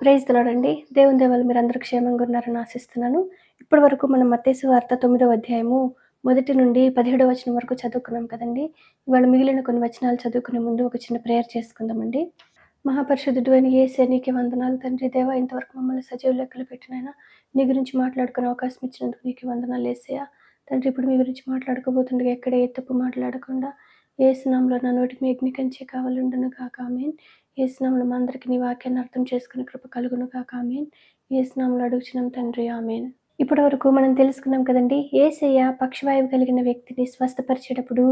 Praise the lord అండి. దేవుని దయ వల్ల మీరందరూ క్షేమంగా ఉన్నారని ఆశిస్తున్నాను. ఇప్పటి వరకు మనం మత్తయి సువార్త 9వ అధ్యాయము మొదటి నుండి 17వ వచనం వరకు చదువుకున్నాం కదండీ! ఇవాళ మిగిలిన కొన్ని వచనాలు చదువుకునే ముందు ఒక చిన్న ప్రేయర్ చేసుకుందామండి. మహాపరిశుద్ధుడు అయిన యేసయ్య నీకే వందనాలు తండ్రి దేవా! ఇంతవరకు మమ్మల్ని సజీవ లెక్కలో పెట్టి నాయనా నీ గురించి మాట్లాడుకునే అవకాశం ఇచ్చినందుకు నీకే వందనాలు యేసయ్య. తండ్రి ఇప్పుడు మీ గురించి మాట్లాడుకోబోతుండగా ఎక్కడ ఏ తప్పు మాట్లాడకుండా యేసు నామములో నా నోటికి మీ అగ్ని కంచె కావలుండును గాక ఆమేన్. యేసు నామములో మా అందరికి నీ వాక్యాన్ని అర్థం చేసుకునే కృప కలుగును గాక ఆమేన్. యేసు నామములో అడుగుచున్నాం తండ్రి ఆమేన్. ఇప్పటి వరకు మనం తెలుసుకున్నాం కదండీ! యేసయ్య పక్షవాయువు కలిగిన వ్యక్తిని స్వస్థపరిచేటప్పుడు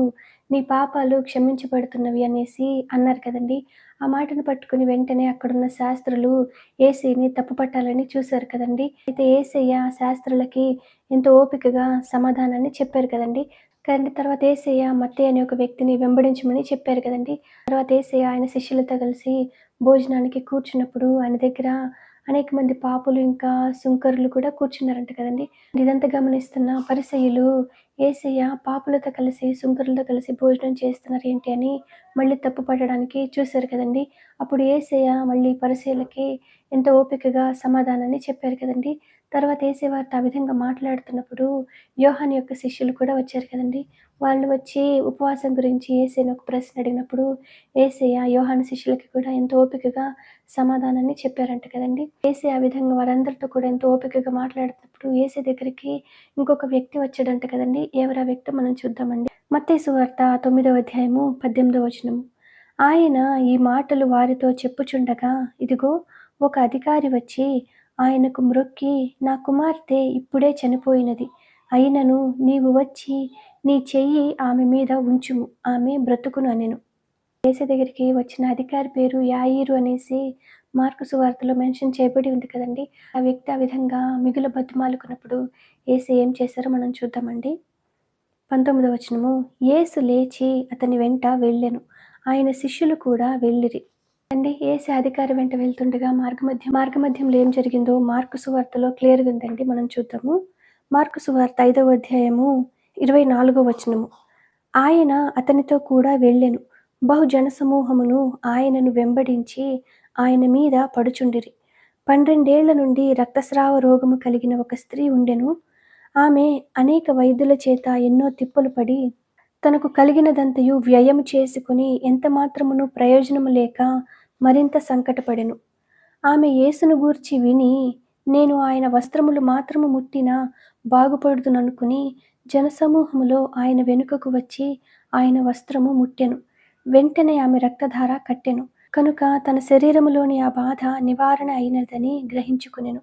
నీ పాపాలు క్షమించబడుతున్నవి అనేసి అన్నారు కదండీ! ఆ మాటను పట్టుకొని వెంటనే అక్కడున్న శాస్త్రులు యేసయ్యని తప్పుపట్టాలని చూశారు కదండీ! అయితే యేసయ్య శాస్త్రులకి ఎంతో ఓపికగా సమాధానాన్ని చెప్పారు కదండీ! కానీ తర్వాత యేసయ్య మత్తయి అనే ఒక వ్యక్తిని వెంబడించమని చెప్పారు కదండీ! తర్వాత యేసయ్య ఆయన శిష్యులతో కలిసి భోజనానికి కూర్చున్నప్పుడు ఆయన దగ్గర అనేక మంది పాపులు ఇంకా సుంకరులు కూడా కూర్చున్నారంట కదండీ! ఇదంతా గమనిస్తున్న పరిసయ్యులు యేసయ్య పాపులతో కలిసి, సుంకరులతో కలిసి భోజనం చేస్తున్నారు ఏంటి అని మళ్ళీ తప్పు పట్టడానికి చూశారు కదండీ! అప్పుడు యేసయ్య మళ్ళీ పరిసయ్యులకి ఎంతో ఓపికగా సమాధానాన్ని చెప్పారు కదండీ! తర్వాత యేసయ్య వారితో ఆ విధంగా మాట్లాడుతున్నప్పుడు యోహాను యొక్క శిష్యులు కూడా వచ్చారు కదండీ! వాళ్ళు వచ్చి ఉపవాసం గురించి యేసయ్యని ఒక ప్రశ్న అడిగినప్పుడు యేసయ్య యోహాను శిష్యులకి కూడా ఎంతో ఓపికగా సమాధానాన్ని చెప్పారంట కదండీ! యేసయ్య ఆ విధంగా వారందరితో కూడా ఎంతో ఓపికగా మాట్లాడుతున్నప్పుడు యేసయ్య దగ్గరికి ఇంకొక వ్యక్తి వచ్చాడంట కదండీ! ఎవరా వ్యక్తో మనం చూద్దామండి. మత్తయి సువార్త 9వ అధ్యాయము 18వ వచనం. ఆయన ఈ మాటలు వారితో చెప్పుచుండగా ఇదిగో ఒక అధికారి వచ్చి ఆయనకు మ్రొక్కి నా కుమార్తె ఇప్పుడే చనిపోయినది. అయినను నీవు వచ్చి నీ చెయ్యి ఆమె మీద ఉంచుము ఆమె బ్రతుకును అనెను. యేసయ్య దగ్గరికి వచ్చిన అధికారి పేరు యాయీరు అనేసి మార్కు సువార్తలో మెన్షన్ చేయబడి ఉంది కదండీ! ఆ వ్యక్తి ఆ విధంగా మిగుల బతిమాలుకున్నప్పుడు యేసయ్య ఏం చేశారో మనం చూద్దామండి. 19వ వచనము. యేసు లేచి అతని వెంట వెళ్ళెను. ఆయన శిష్యులు కూడా వెళ్ళిరి. యేసు అధికారి వెంట వెళ్తుండగా మార్గమధ్యంలో ఏం జరిగిందో మార్కు సువార్తలో క్లియర్‌గా ఉందండి. మనం చూద్దాము. మార్కు సువార్త 5వ అధ్యాయము 24వ వచనము. ఆయన అతనితో కూడా వెళ్ళెను. బహు జనసమూహమును ఆయనను వెంబడించి ఆయన మీద పడుచుండిరి. 12 ఏళ్ల నుండి రక్తస్రావ రోగము కలిగిన ఒక స్త్రీ ఉండెను. ఆమె అనేక వైద్యుల చేత ఎన్నో తిప్పలు పడి తనకు కలిగినదంతయు వ్యయము చేసుకొని ఎంతమాత్రమును ప్రయోజనము లేక మరింత సంకటపడెను. ఆమె యేసును గూర్చి విని నేను ఆయన వస్త్రములు మాత్రము ముట్టినా బాగుపడుదుననుకుని జనసమూహములో ఆయన వెనుకకు వచ్చి ఆయన వస్త్రము ముట్టెను. వెంటనే ఆమె రక్తధార కట్టెను. కనుక తన శరీరములోని ఆ బాధ నివారణ అయినదని గ్రహించుకొనెను.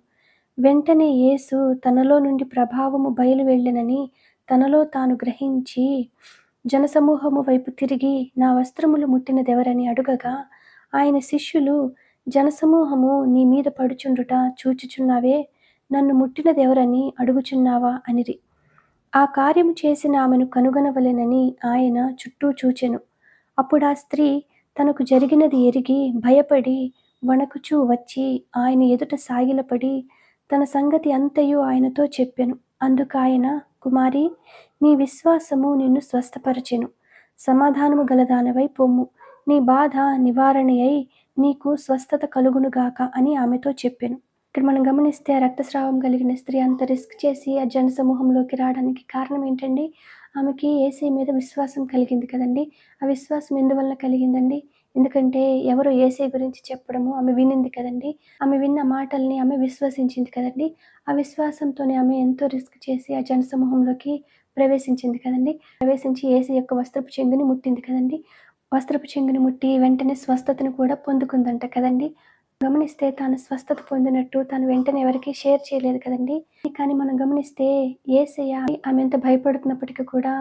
వెంటనే యేసు తనలో నుండి ప్రభావము బయలు వెళ్ళెనని తనలో తాను గ్రహించి జనసమూహము వైపు తిరిగి నా వస్త్రములు ముట్టినదెవరని అడుగగా ఆయన శిష్యులు జనసమూహము నీ మీద పడుచుండుట చూచుచున్నావే, నన్ను ముట్టినదెవరని అడుగుచున్నావా అనిరి. ఆ కార్యము చేసిన ఆమెను కనుగొనవలెనని ఆయన చుట్టూ చూచెను. అప్పుడా స్త్రీ తనకు జరిగినది ఎరిగి భయపడి వణకుచూ వచ్చి ఆయన ఎదుట సాగిలపడి తన సంగతి అంతయు ఆయనతో చెప్పెను. అందుకాయన కుమారీ, నీ విశ్వాసము నిన్ను స్వస్థపరచెను. సమాధానము గలదానవై పొమ్ము. నీ బాధ నివారణయై నీకు స్వస్థత కలుగునుగాక అని ఆమెతో చెప్పెను. ఇక్కడ మనం గమనిస్తే ఆ రక్తస్రావం కలిగిన స్త్రీ అంత రిస్క్ చేసి ఆ జనసమూహంలోకి రావడానికి కారణం ఏంటండి? ఆమెకి యేసయ్య మీద విశ్వాసం కలిగింది కదండీ! ఆ విశ్వాసం ఎందువల్ల కలిగిందండి? ఎందుకంటే ఎవరో యేసయ్య గురించి చెప్పడము ఆమె వినింది కదండీ! ఆమె విన్న మాటల్ని ఆమె విశ్వసించింది కదండీ! ఆ విశ్వాసంతోనే ఆమె ఎంతో రిస్క్ చేసి ఆ జనసమూహంలోకి ప్రవేశించింది కదండీ! ప్రవేశించి యేసయ్య యొక్క వస్త్రపు చెంగుని ముట్టింది కదండీ! వస్త్రపు చెంగుని ముట్టి వెంటనే స్వస్థతను కూడా పొందుకుందంట కదండీ! గమనిస్తే తాను స్వస్థత పొందినట్టు తను వెంటనే ఎవరికీ షేర్ చేయలేదు కదండీ! కానీ మనం గమనిస్తే యేసయ్య ఆమె ఎంత భయపడుతున్నప్పటికీ కూడా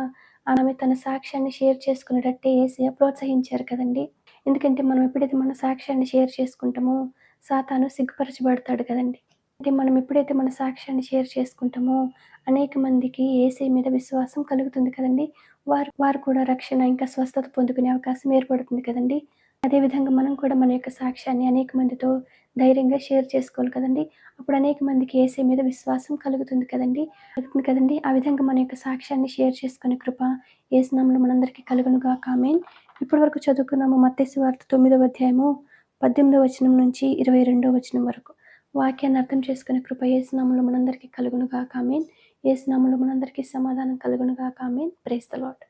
ఆమె తన సాక్ష్యాన్ని షేర్ చేసుకునేటట్టే యేసయ్య ప్రోత్సహించారు కదండీ! ఎందుకంటే మనం ఎప్పుడైతే మన సాక్ష్యాన్ని షేర్ చేసుకుంటామో సాతాను సిగ్గుపరచబడతాడు కదండీ! అంటే మనం ఎప్పుడైతే మన సాక్ష్యాన్ని షేర్ చేసుకుంటామో అనేక మందికి యేసయ్య మీద విశ్వాసం కలుగుతుంది కదండీ! వారు వారు కూడా రక్షణ ఇంకా స్వస్థత పొందుకునే అవకాశం ఏర్పడుతుంది కదండీ! అదేవిధంగా మనం కూడా మన యొక్క సాక్ష్యాన్ని అనేక మందితో ధైర్యంగా షేర్ చేసుకోవాలి కదండీ! అప్పుడు అనేక మందికి యేసయ్య మీద విశ్వాసం కలుగుతుంది కదండీ! ఆ విధంగా మన యొక్క సాక్ష్యాన్ని షేర్ చేసుకునే కృప యేసు నామములో మనందరికీ కలుగును గాక ఆమేన్. ఇప్పటివరకు చదువుకున్నాము మత్తయి సువార్త 9వ అధ్యాయము 18వ వచనం నుంచి 22వ వచనం వరకు. వాక్యాన్ని అర్థం చేసుకునే కృప యేసు నామములో మనందరికీ కలుగును గాక. ఆమేన్. యేసు నామములో మనందరికీ సమాధానం కలుగును గాక. ఆమేన్. Praise the lord.